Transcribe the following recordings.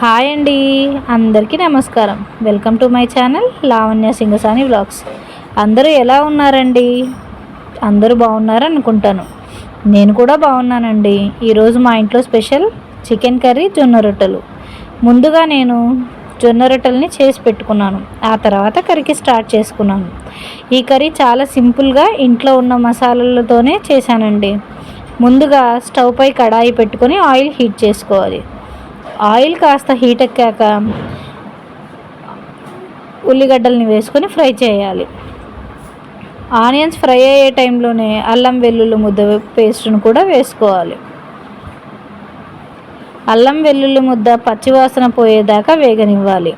Hi అండి, అందరికీ నమస్కారం. Welcome to my channel Lavanya Singasani vlogs. అందరూ ఎలా ఉన్నారండి? అందరూ బాగున్నారు అనుకుంటాను. నేను కూడా బాగున్నానండి. ఈరోజు మా ఇంట్లో స్పెషల్ చికెన్ కర్రీ, జొన్న రొట్టెలు. ముందుగా నేను జొన్న రొట్టెల్ని చేసి పెట్టుకున్నాను. ఆ తర్వాత కర్రీకి స్టార్ట్ చేసుకున్నాను. ఈ కర్రీ చాలా సింపుల్గా ఇంట్లో ఉన్న మసాలాలతోనే చేశానండి. ముందుగా స్టవ్ పై కడాయి పెట్టుకొని ఆయిల్ హీట్ చేసుకోవాలి. ఆయిల్ కాస్త హీట్ ఎక్కాక ఉల్లిగడ్డల్ని వేసుకొని ఫ్రై చేయాలి. ఆనియన్స్ ఫ్రై అయ్యే టైంలోనే అల్లం వెల్లుల్లి ముద్ద పేస్ట్ను కూడా వేసుకోవాలి. అల్లం వెల్లుల్లి ముద్ద పచ్చివాసన పోయేదాకా వేగనివ్వాలి.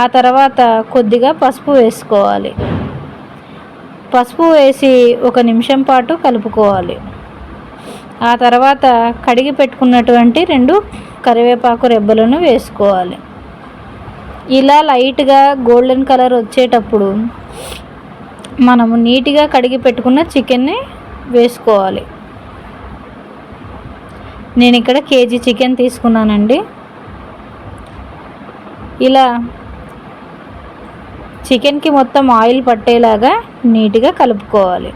ఆ తర్వాత కొద్దిగా పసుపు వేసుకోవాలి. పసుపు వేసి 1 నిమిషం పాటు కలుపుకోవాలి. ఆ తర్వాత కడిగి పెట్టుకున్నటువంటి 2 కరివేపాకు రెబ్బలను వేసుకోవాలి. ఇలా లైట్గా గోల్డెన్ కలర్ వచ్చేటప్పుడు మనము నీట్గా కడిగి పెట్టుకున్న చికెన్ని వేసుకోవాలి. నేను ఇక్కడ కేజీ చికెన్ తీసుకున్నానండి. ఇలా చికెన్కి మొత్తం ఆయిల్ పట్టేలాగా నీట్గా కలుపుకోవాలి.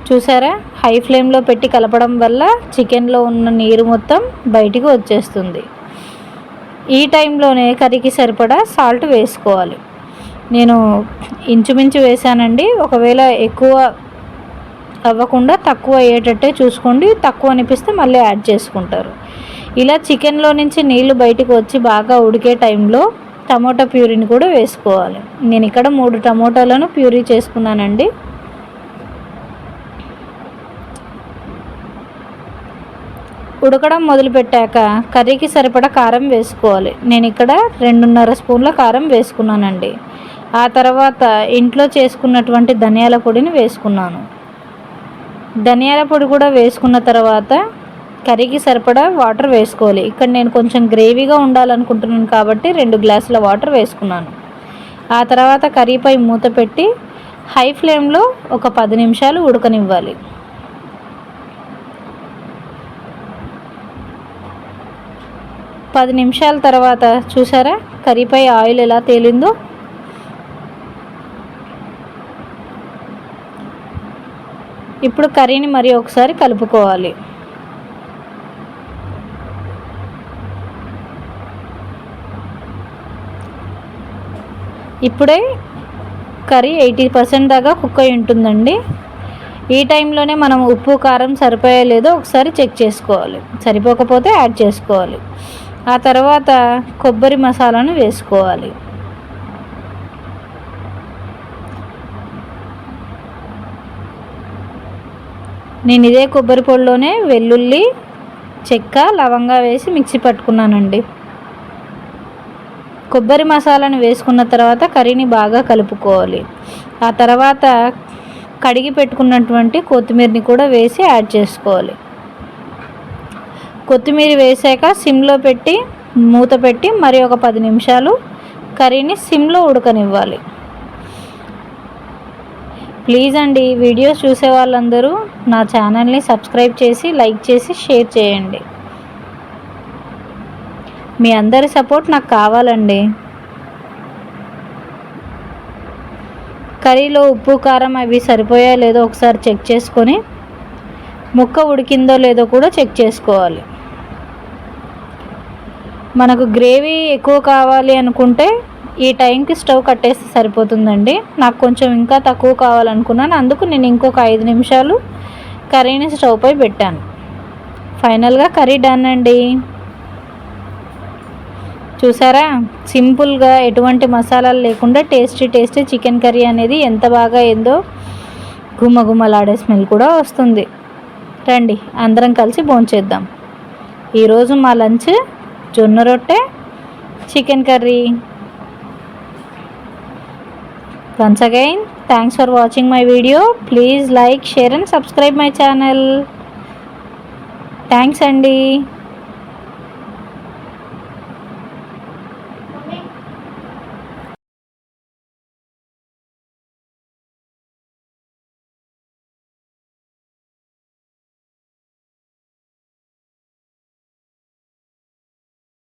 చూసారా, హై ఫ్లేమ్లో పెట్టి కలపడం వల్ల చికెన్లో ఉన్న నీరు మొత్తం బయటికి వచ్చేస్తుంది. ఈ టైంలోనే కర్రీకి సరిపడా సాల్ట్ వేసుకోవాలి. నేను ఇంచుమించు వేసానండి. ఒకవేళ ఎక్కువ అవ్వకుండా తక్కువ అయ్యేటట్టే చూసుకోండి. తక్కువ అనిపిస్తే మళ్ళీ యాడ్ చేసుకుంటారు. ఇలా చికెన్లో నుంచి నీళ్లు బయటికి వచ్చి బాగా ఉడికే టైంలో టమోటా ప్యూరీని కూడా వేసుకోవాలి. నేను ఇక్కడ 3 టమోటాలను ప్యూరీ చేసుకున్నానండి. ఉడకడం మొదలుపెట్టాక కర్రీకి సరిపడా కారం వేసుకోవాలి. నేను ఇక్కడ 2.5 స్పూన్ల కారం వేసుకున్నానండి. ఆ తర్వాత ఇంట్లో చేసుకున్నటువంటి ధనియాల పొడిని వేసుకున్నాను. ధనియాల పొడి కూడా వేసుకున్న తర్వాత కర్రీకి సరిపడా వాటర్ వేసుకోవాలి. ఇక్కడ నేను కొంచెం గ్రేవీగా ఉండాలనుకుంటున్నాను కాబట్టి 2 గ్లాసుల వాటర్ వేసుకున్నాను. ఆ తర్వాత కర్రీపై మూత పెట్టి హై ఫ్లేమ్లో ఒక 10 నిమిషాలు ఉడకనివ్వాలి. 10 నిమిషాల తర్వాత చూసారా కర్రీపై ఆయిల్ ఎలా తేలిందో. ఇప్పుడు కర్రీని మరి ఒకసారి కలుపుకోవాలి. ఇప్పుడే కర్రీ 80% దాకా కుక్ అయి ఉంటుందండి. ఈ టైంలోనే మనం ఉప్పు కారం సరిపోయో లేదో ఒకసారి చెక్ చేసుకోవాలి. సరిపోకపోతే యాడ్ చేసుకోవాలి. ఆ తర్వాత కొబ్బరి మసాలాను వేసుకోవాలి. నేను ఇదే కొబ్బరి పొడిలోనే వెల్లుల్లి, చెక్క, లవంగా వేసి మిక్సీ పట్టుకున్నానండి. కొబ్బరి మసాలాను వేసుకున్న తర్వాత కర్రీని బాగా కలుపుకోవాలి. ఆ తర్వాత కడిగి పెట్టుకున్నటువంటి కొత్తిమీరని కూడా వేసి యాడ్ చేసుకోవాలి. కొత్తిమీర వేసాక సిమ్లో పెట్టి మూత పెట్టి మరి ఒక 10 నిమిషాలు కర్రీని సిమ్లో ఉడకనివ్వాలి. ప్లీజ్ అండి, వీడియోస్ చూసే వాళ్ళందరూ నా ఛానల్ని సబ్స్క్రైబ్ చేసి లైక్ చేసి షేర్ చేయండి. మీ అందరి సపోర్ట్ నాకు కావాలండి. కర్రీలో ఉప్పు కారం అవి సరిపోయా లేదో ఒకసారి చెక్ చేసుకొని ముక్క ఉడికిందో లేదో కూడా చెక్ చేసుకోవాలి. మనకు గ్రేవీ ఎక్కువ కావాలి అనుకుంటే ఈ టైంకి స్టవ్ కట్టేస్తే సరిపోతుందండి. నాకు కొంచెం ఇంకా తక్కువ కావాలనుకున్నాను, అందుకు నేను ఇంకొక 5 నిమిషాలు కర్రీని స్టవ్ పై పెట్టాను. ఫైనల్గా కర్రీ డన్ అండి. చూసారా, సింపుల్గా ఎటువంటి మసాలాలు లేకుండా టేస్టీ చికెన్ కర్రీ అనేది ఎంత బాగా ఏందో, గుమ్మగుమ్మలాడే స్మెల్ కూడా వస్తుంది. రండి అందరం కలిసి భోంచేద్దాం. ఈరోజు మా లంచ్ జొన్న రొట్టె, chicken curry. Once again thanks for watching my video. Please like, share and subscribe my channel. Thanks అండి.